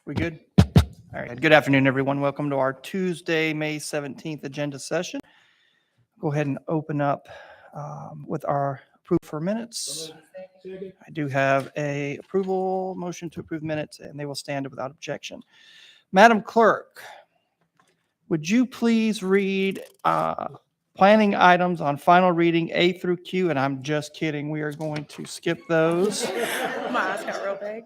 We good? All right. Good afternoon, everyone. Welcome to our Tuesday, May 17th agenda session. Go ahead and open up with our approval for minutes. I do have a approval motion to approve minutes, and they will stand without objection. Madam Clerk, would you please read planning items on final reading A through Q? And I'm just kidding. We are going to skip those. My eyes got real big.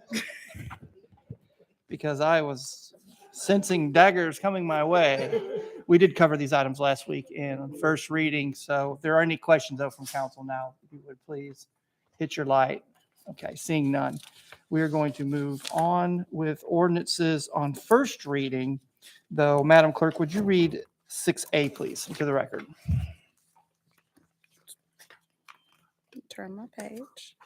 Because I was sensing daggers coming my way. We did cover these items last week in first reading, so if there are any questions though from council now, if you would please hit your light. Okay, seeing none. We are going to move on with ordinances on first reading, though. Madam Clerk, would you read 6A, please, into the record? Turn my page.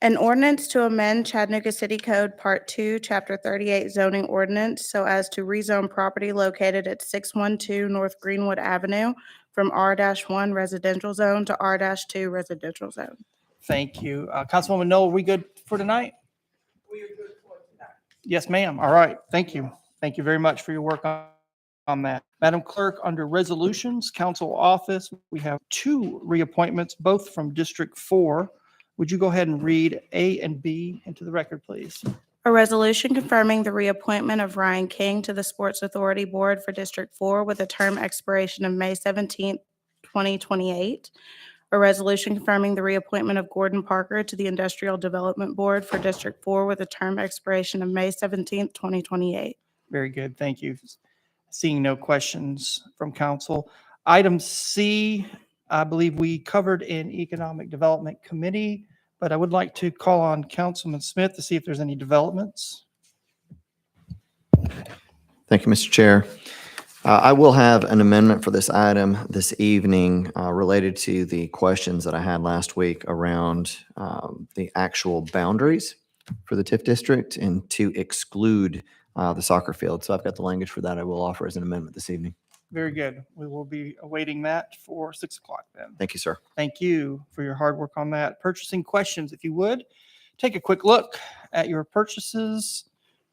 An ordinance to amend Chattanooga City Code Part 2, Chapter 38 zoning ordinance so as to rezone property located at 612 North Greenwood Avenue from R-1 residential zone to R-2 residential zone. Thank you. Councilwoman Noel, are we good for tonight? We are good for tonight. Yes, ma'am. All right. Thank you. Thank you very much for your work on that. Madam Clerk, under resolutions, council office, we have two reappointments, both from District 4. Would you go ahead and read A and B into the record, please? A resolution confirming the reappointment of Ryan King to the Sports Authority Board for District 4 with a term expiration of May 17, 2028. A resolution confirming the reappointment of Gordon Parker to the Industrial Development Board for District 4 with a term expiration of May 17, 2028. Very good. Thank you. Seeing no questions from council. Item C, I believe we covered in Economic Development Committee, but I would like to call on Councilman Smith to see if there's any developments. Thank you, Mr. Chair. I will have an amendment for this item this evening related to the questions that I had last week around the actual boundaries for the TIF district and to exclude the soccer field. So I've got the language for that. I will offer as an amendment this evening. Very good. We will be awaiting that for 6 o'clock then. Thank you, sir. Thank you for your hard work on that. Purchasing questions, if you would, take a quick look at your purchases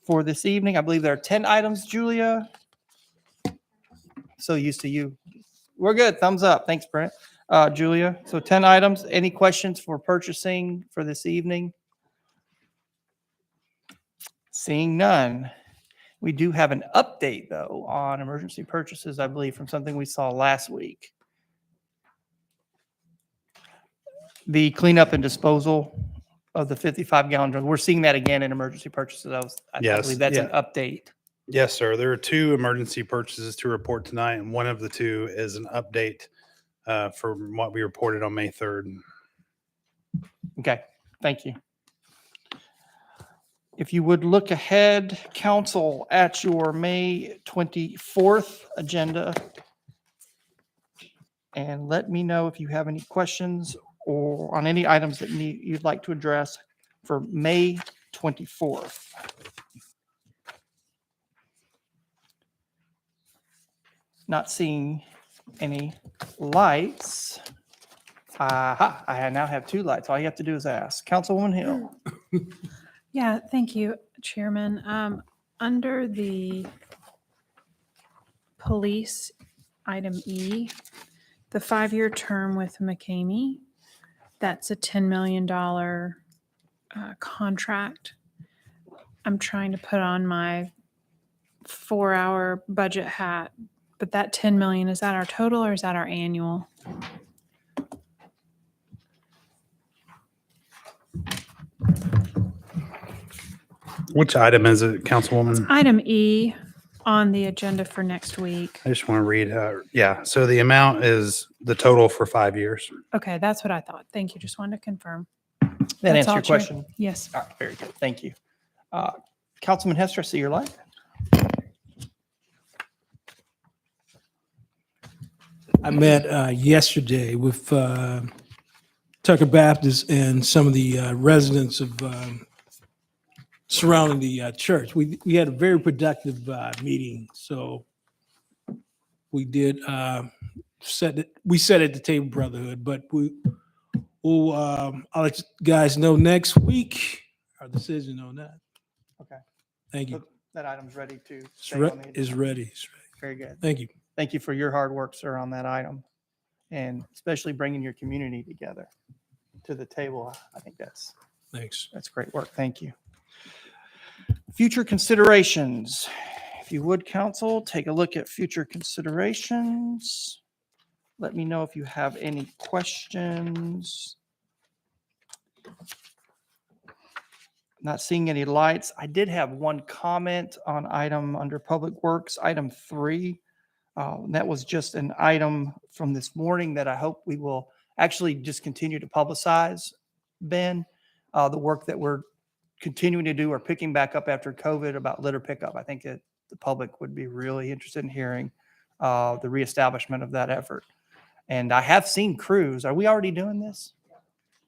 for this evening. I believe there are 10 items, Julia. So used to you. We're good. Thumbs up. Thanks, Brent. Julia, so 10 items. Any questions for purchasing for this evening? Seeing none. We do have an update, though, on emergency purchases, I believe, from something we saw last week. The cleanup and disposal of the 55-gallon drums. We're seeing that again in emergency purchases. I believe that's an update. Yes, sir. There are two emergency purchases to report tonight, and one of the two is an update from what we reported on May 3rd. Okay, thank you. If you would look ahead, council, at your May 24th agenda, and let me know if you have any questions or on any items that you'd like to address for May 24th. Not seeing any lights. Aha, I now have two lights. All you have to do is ask. Councilwoman Hill. Yeah, thank you, Chairman. Under the police, item E, the 5-year term with McCamey, that's a $10 million contract. I'm trying to put on my 4-hour budget hat, but that 10 million, is that our total or is that our annual? Which item is it, Councilwoman? Item E on the agenda for next week. I just want to read. Yeah, so the amount is the total for 5 years. Okay, that's what I thought. Thank you. Just wanted to confirm. That That's answer all, your Chair. question? Yes. All right, very good. Thank you. Councilman Hester, I see your light. I met yesterday with Tucker Baptist and some of the residents of surrounding the church. We had a very productive meeting. So we did set at the table brotherhood, but I'll let you guys know next week. our decision on that. Okay. Thank So you. that item's ready to It's stay on the is agenda. ready. It's ready. Very good. Thank you. Thank you for your hard work, sir, on that item, and especially bringing your community together to the table. I think that's Thanks. great work. Thank you. Future considerations. If you would, council, take a look at future considerations. Let me know if you have any questions. Not seeing any lights. I did have one comment on item under Public Works, item 3. That was just an item from this morning that I hope we will actually just continue to publicize, Ben, the work that we're continuing to do or picking back up after COVID about litter pickup. I think that the public would be really interested in hearing the reestablishment of that effort. And I have seen crews. Are we already doing this?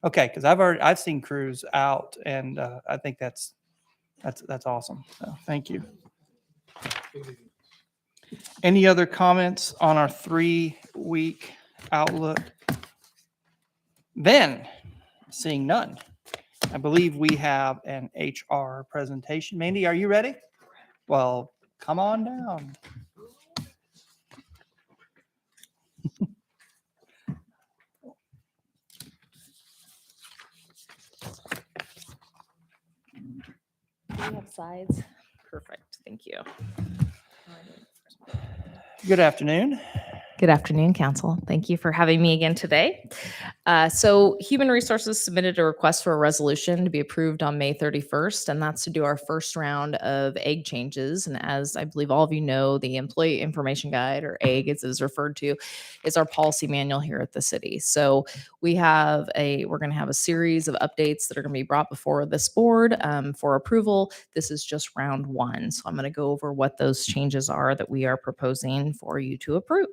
Okay, because I've seen crews out, and I think that's awesome. So thank you. Any other comments on our 3-week outlook? Then, seeing none, I believe we have an HR presentation. Mandy, are you ready? Well, come on down. Do you have slides? Perfect, thank you. Good afternoon. Good afternoon, Council. Thank you for having me again today. So Human Resources submitted a request for a resolution to be approved on May 31st, and that's to do our first round of egg changes. And as I believe all of you know, the Employee Information Guide, or EGG as it is referred to, is our policy manual here at the city. So we're going to have a series of updates that are going to be brought before this board for approval. This is just round 1. So I'm going to go over what those changes are that we are proposing for you to approve.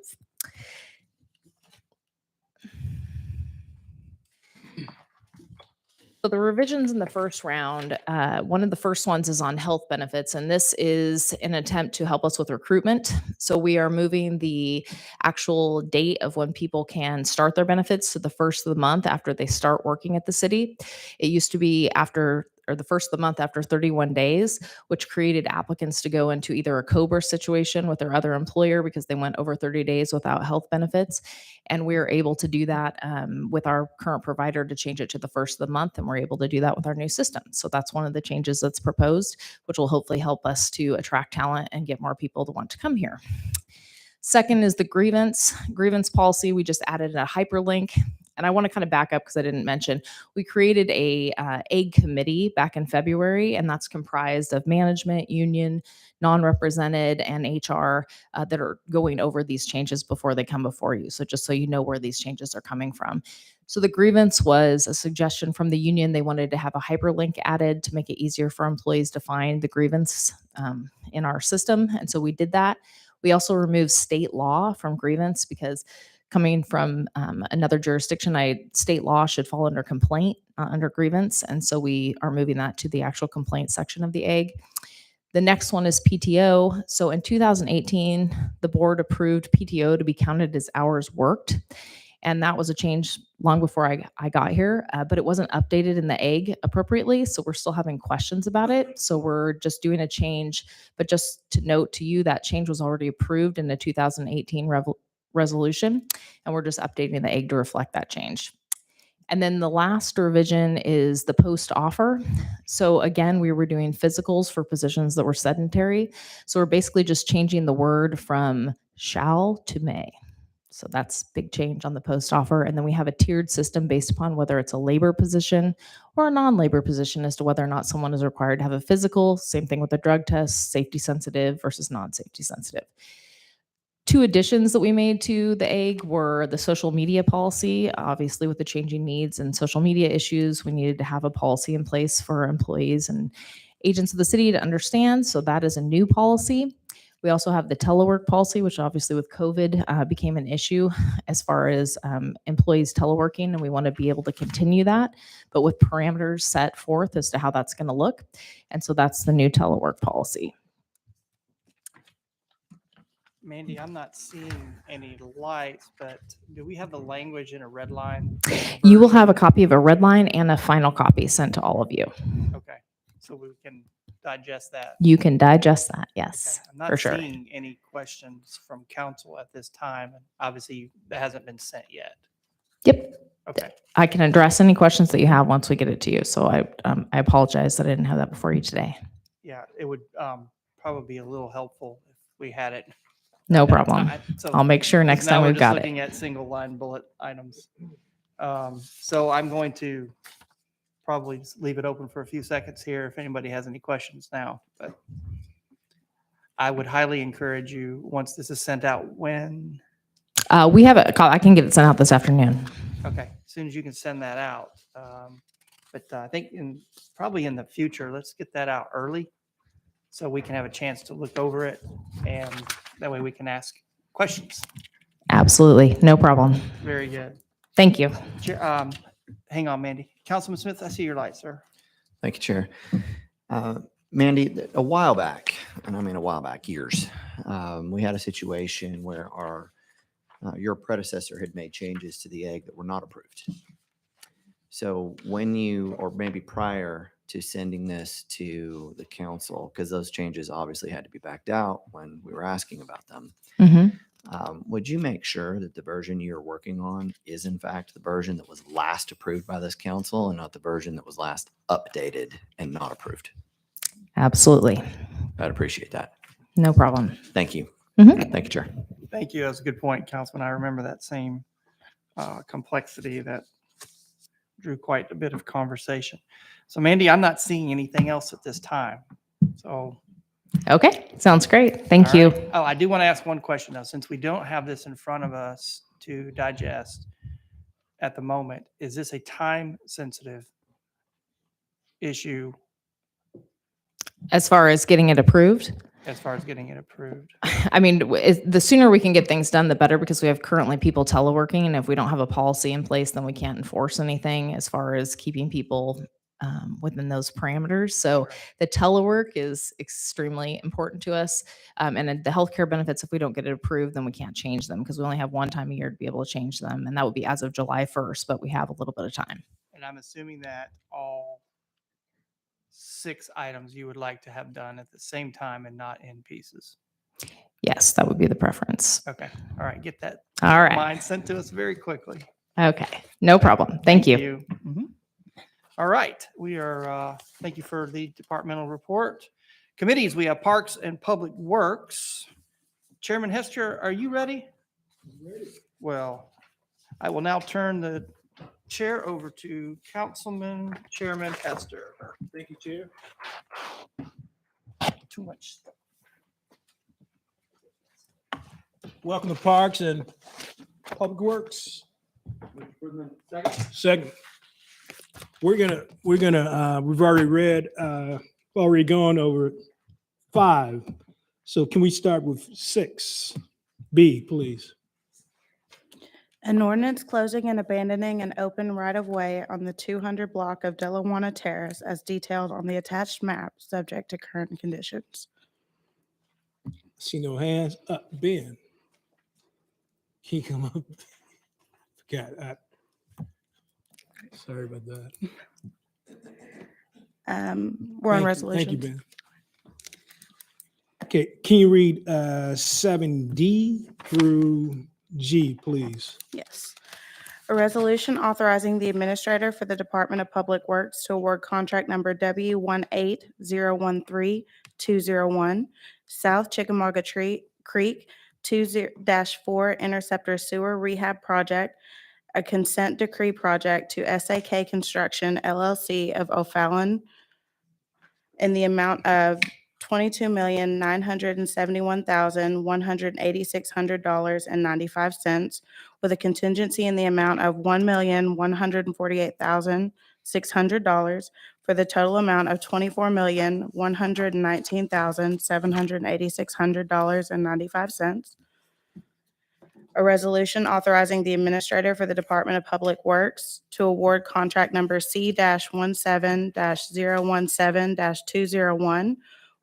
So the revisions in the first round, one of the first ones is on health benefits, and this is an attempt to help us with recruitment. So we are moving the actual date of when people can start their benefits to the first of the month after they start working at the city. It used to be the first of the month after 31 days, which created applicants to go into either a COBRA situation with their other employer because they went over 30 days without health benefits. And we are able to do that with our current provider to change it to the first of the month. And we're able to do that with our new system. So that's one of the changes that's proposed, which will hopefully help us to attract talent and get more people to want to come here. Second is the grievance policy. We just added a hyperlink. And I want to kind of back up because I didn't mention, we created a EGG committee back in February, and that's comprised of management, union, non-represented, and HR that are going over these changes before they come before you. So just so you know where these changes are coming from. So the grievance was a suggestion from the union. They wanted to have a hyperlink added to make it easier for employees to find the grievance in our system. And so we did that. We also removed state law from grievance because coming from another jurisdiction, state law should fall under complaint, under grievance. And so we are moving that to the actual complaint section of the EGG. The next one is PTO. So in 2018, the board approved PTO to be counted as hours worked. And that was a change long before I got here, but it wasn't updated in the EGG appropriately. So we're still having questions about it. So we're just doing a change. But just to note to you, that change was already approved in the 2018 resolution, and we're just updating the EGG to reflect that change. And then the last revision is the post offer. So again, we were doing physicals for positions that were sedentary. So we're basically just changing the word from shall to may. So that's big change on the post offer. And then we have a tiered system based upon whether it's a labor position or a non-labor position as to whether or not someone is required to have a physical. Same thing with the drug test, safety sensitive versus non-safety sensitive. 2 additions that we made to the EGG were the social media policy. Obviously, with the changing needs and social media issues, we needed to have a policy in place for employees and agents of the city to understand. So that is a new policy. We also have the telework policy, which obviously with COVID became an issue as far as employees teleworking, and we want to be able to continue that, but with parameters set forth as to how that's going to look. And so that's the new telework policy. Mandy, I'm not seeing any lights, but do we have the language in a red line? You will have a copy of a red line and a final copy sent to all of you. Okay. so we can digest that. You can digest that. Okay, Yes, I'm not for sure. seeing any questions from council at this time, and obviously that hasn't been sent yet. Yep. Okay, I can address any questions that you have once we get it to you. So I apologize that I didn't have that before you today. yeah, it would probably be a little helpful if we had it. No ahead of problem. time. So I'll make sure next now time we're we've just got looking it. at single line bullet items. So I'm going to probably just leave it open for a few seconds here if anybody has any questions now. But I would highly encourage you, once this is sent out, when, We have a call. I can get it sent out this afternoon. okay, as soon as you can send that out. But I think probably in the future, let's get that out early so we can have a chance to look over it, and that way we can ask questions. Absolutely. No problem. Very good. Thank you. Hang on, Mandy. Councilman Smith, I see your light, sir. Thank you, Chair. Mandy, a while back, and I mean a while back, years, we had a situation where your predecessor had made changes to the egg that were not approved. So when you, or maybe prior to sending this to the council, because those changes obviously had to be backed out when we were asking about them, Mhm. would you make sure that the version you're working on is in fact the version that was last approved by this council and not the version that was last updated and not approved? Absolutely. I'd appreciate that. No problem. Thank you. Mhm. Thank you, Chair. Thank you. That's a good point, Councilman. I remember that same complexity that drew quite a bit of conversation. So Mandy, I'm not seeing anything else at this time. So. Okay. Sounds great. Thank all you. right. Oh, I do want to ask one question though, since we don't have this in front of us to digest at the moment. Is this a time sensitive issue As far as getting it approved, as far as getting it approved? I mean, the sooner we can get things done, the better, because we have currently people teleworking. And if we don't have a policy in place, then we can't enforce anything as far as keeping people within those parameters. So the telework is extremely important to us. And then the healthcare benefits, if we don't get it approved, then we can't change them because we only have one time a year to be able to change them. And that would be as of July 1st, but we have a little bit of time. And I'm assuming that all 6 items you would like to have done at the same time and not in pieces. Yes, that would be the preference. Okay. All right. Get that All right. mine sent to us very quickly. Okay. No problem. Thank you. Mhm. All right. We are, thank you for the departmental report. Committees, we have Parks and Public Works. Chairman Hester, are you ready? Well, I will now turn the chair over to Councilman Chairman Hester. Thank you, Chair. Too much stuff. Welcome to Parks and Public Works. Second. We're gonna, we've already gone over 5. So can we start with 6B, please? An ordinance closing and abandoning an open right-of-way on the 200 block of Delawanna Terrace as detailed on the attached map, subject to current conditions. See no hands up. Ben. Can you come up? Forgot. Sorry about that. We're on Thank resolutions. you, Ben. Okay, can you read 7D through G, please? Yes. A resolution authorizing the administrator for the Department of Public Works to award contract number W18013-201 South Chickamauga Creek 2-4 Interceptor Sewer Rehab Project, a consent decree project to SAK Construction LLC of O'Fallon in the amount of $22,971,186.95 with a contingency in the amount of $1,148,600 for the total amount of $24,119,786.95. A resolution authorizing the administrator for the Department of Public Works to award contract number C-17-017-201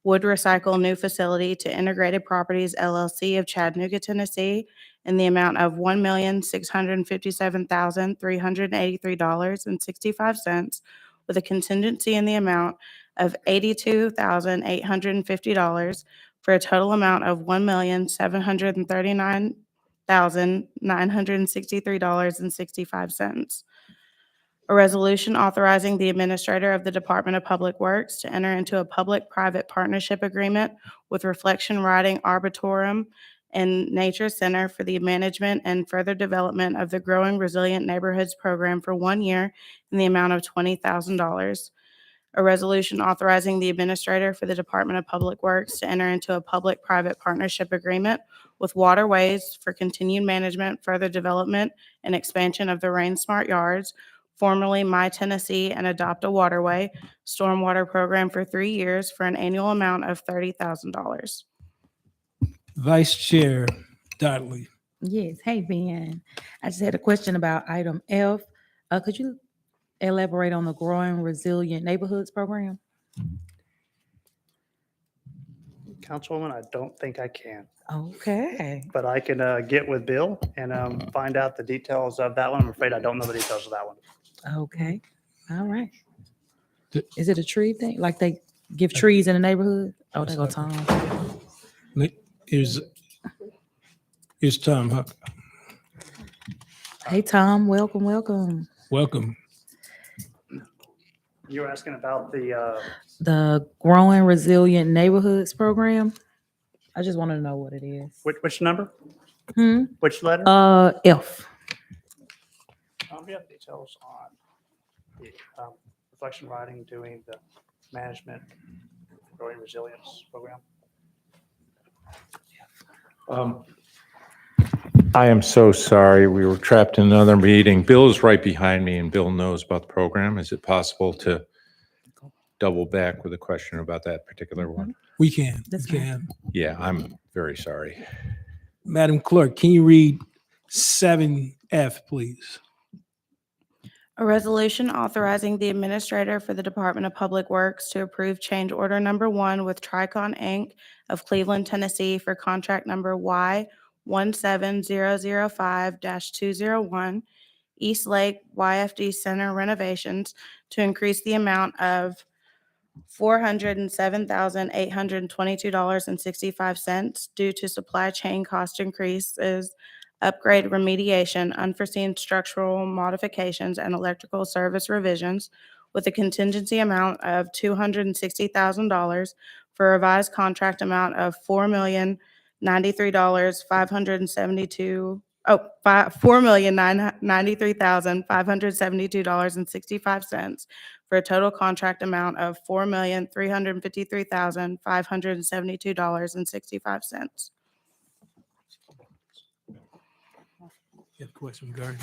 Wood Recycle New Facility to Integrated Properties LLC of Chattanooga, Tennessee, in the amount of $1,657,383.65 with a contingency in the amount of $82,850 for a total amount of $1,739,963.65. A resolution authorizing the Administrator of the Department of Public Works to enter into a public-private partnership agreement with Reflection Riding Arboretum and Nature Center for the management and further development of the Growing Resilient Neighborhoods Program for 1 year in the amount of $20,000. A resolution authorizing the Administrator for the Department of Public Works to enter into a public-private partnership agreement with Waterways for continued management, further development, and expansion of the Rain Smart Yards, formerly My Tennessee and Adopt a Waterway, stormwater program for 3 years for an annual amount of $30,000. Vice Chair Dudley. Yes. Hey, Ben. I just had a question about item F. Could you elaborate on the Growing Resilient Neighborhoods Program? Councilwoman, I don't think I can, Okay. but I can get with Bill and find out the details of that one. I'm afraid I don't know the details of that one. Okay. All right. The- Is it a tree thing? Like they give trees in the neighborhood? Oh, they go Tom. Here's Tom Huck. Hey, Tom. Welcome, welcome. Welcome. You were asking about the, The Growing Resilient Neighborhoods Program. I just wanted to know what it is. which number? Hmm? Which letter? F. We have details on the Reflection Riding doing the management growing resilience program. I am so sorry. We were trapped in another meeting. Bill is right behind me and Bill knows about the program. Is it possible to double back with a question about that particular one? We can. That's We fine. can. Yeah, I'm very sorry. Madam Clerk, can you read 7F, please? A resolution authorizing the Administrator for the Department of Public Works to approve change order number 1 with Tricon, Inc. of Cleveland, Tennessee for contract number Y17005-201 East Lake YFD Center renovations to increase the amount of $407,822.65 due to supply chain cost increases, upgrade remediation, unforeseen structural modifications, and electrical service revisions, with a contingency amount of $260,000 for a revised contract amount of $4,093,572.65 for a total contract amount of $4,353,572.65. You have a question regarding?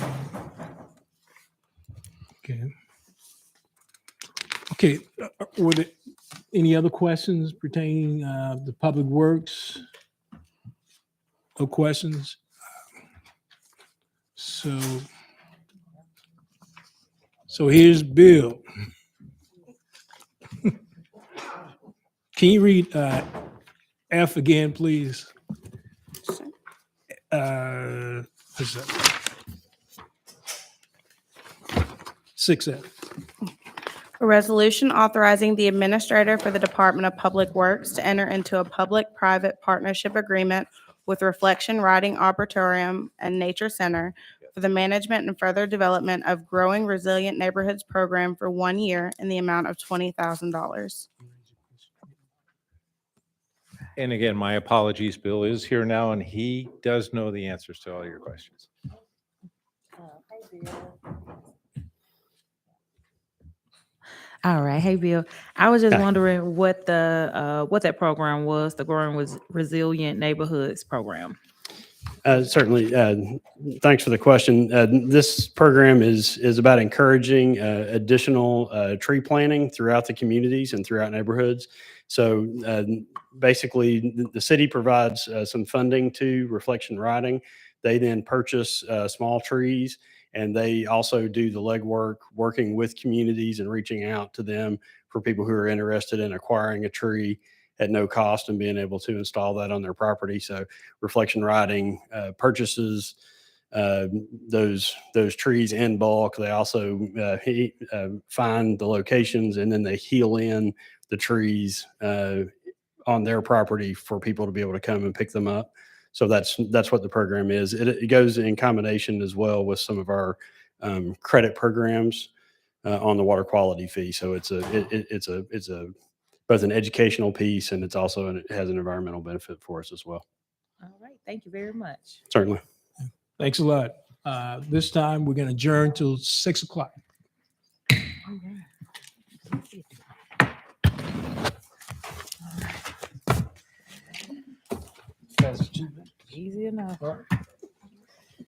Okay. Okay, were there any other questions pertaining to Public Works? No questions? So here's Bill. Can you read F again, please? What's that? 6F. A resolution authorizing the Administrator for the Department of Public Works to enter into a public-private partnership agreement with Reflection Riding Arboretum and Nature Center for the management and further development of Growing Resilient Neighborhoods Program for 1 year in the amount of $20,000. And again, my apologies. Bill is here now and he does know the answers to all your questions. All right. Hey, Bill. I was just wondering what that program was, the Growing Resilient Neighborhoods Program. Certainly. Thanks for the question. This program is about encouraging additional tree planting throughout the communities and throughout neighborhoods. So basically, the city provides some funding to Reflection Riding. They then purchase small trees, and they also do the legwork, working with communities and reaching out to them for people who are interested in acquiring a tree at no cost and being able to install that on their property. So Reflection Riding purchases those trees in bulk. They also find the locations, and then they heel in the trees on their property for people to be able to come and pick them up. So that's what the program is. It goes in combination as well with some of our credit programs on the water quality fee. So it's both an educational piece, and it has an environmental benefit for us as well. All right, thank you very much. Certainly. Thanks a lot. This time, we're going to adjourn till 6 o'clock. Easy enough.